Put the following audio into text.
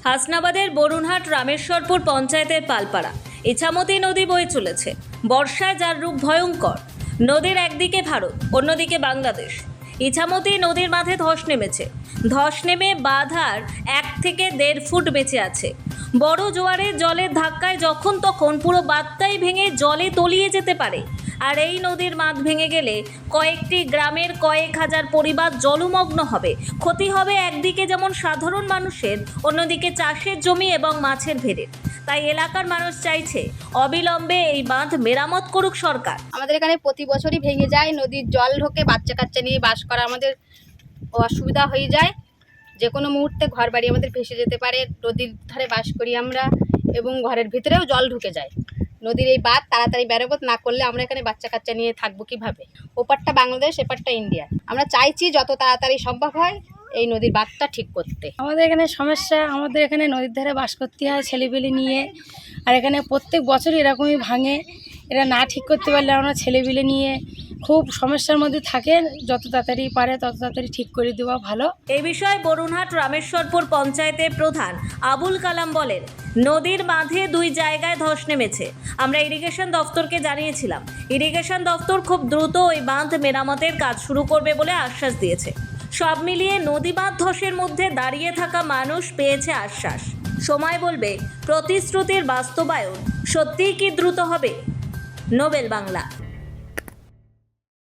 হাসনাবাদের বরুণহাট রামেশ্বরপুর পঞ্চায়েতের পালপাড়া ইছামতি নদী বয়ে চলেছে। বর্ষায় যার রূপ ভয়ঙ্কর। নদীর একদিকে ভারত, অন্যদিকে বাংলাদেশ। ইছামতি নদীর মাঝে ধস নেমেছে। ধস নেমে বাঁধার 1 থেকে 1.5 ফুট বেঁচে আছে। বড় জোয়ারের জলের ধাক্কায় যখন তখন পুরো বাঁধটাই ভেঙে জলে তলিয়ে যেতে পারে। আর এই নদীর বাঁধ ভেঙে গেলে কয়েকটি গ্রামের কয়েক হাজার পরিবার জলমগ্ন হবে। ক্ষতি হবে একদিকে যেমন সাধারণ মানুষের, অন্যদিকে চাষের জমি এবং মাছের ভেড়ের। তাই এলাকার মানুষ চাইছে অবিলম্বে এই বাঁধ মেরামত করুক সরকার। আমাদের এখানে প্রতি বছরই ভেঙে যায়, নদীর জল ঢোকে, বাচ্চা কাচ্চা নিয়ে বাস করা আমাদের অসুবিধা হয়ে যায়। যে কোনো মুহূর্তে ঘর বাড়ি আমাদের ভেসে যেতে পারে। নদীর ধারে বাস করি আমরা এবং ঘরের ভিতরেও জল ঢুকে যায়। নদীর এই বাঁধ তাড়াতাড়ি মেরামত না করলে আমরা এখানে বাচ্চা কাচ্চা নিয়ে থাকবো কিভাবে? ওপারটা বাংলাদেশ, এপারটা ইন্ডিয়া। আমরা চাইছি যত তাড়াতাড়ি সম্ভব হয় এই নদীর বাঁধটা ঠিক করতে। আমাদের এখানে সমস্যা, আমাদের এখানে নদীর ধারে বাস করতে হয় ছেলেপিলে নিয়ে। আর এখানে প্রত্যেক বছরই এরকমই ভাঙে। এরা না ঠিক করতে পারলে আমরা ছেলেপিলে নিয়ে খুব সমস্যার মধ্যে থাকে। যত তাড়াতাড়ি পারে তত তাড়াতাড়ি ঠিক করে দেওয়া ভালো। এই বিষয়ে বরুণহাট রামেশ্বরপুর পঞ্চায়েতের প্রধান আবুল কালাম বলেন, নদীর বাঁধে 2 জায়গায় ধস নেমেছে। আমরা ইরিগেশন দফতরকে জানিয়েছিলাম। ইরিগেশন দফতর খুব দ্রুত ওই বাঁধ মেরামতের কাজ শুরু করবে বলে আশ্বাস দিয়েছে। সব মিলিয়ে নদী বাঁধ ধসের মধ্যে দাঁড়িয়ে থাকা মানুষ পেয়েছে আশ্বাস। সময় বলবে প্রতিশ্রুতির বাস্তবায়ন সত্যিই কি দ্রুত হবে। নোবেল বাংলা।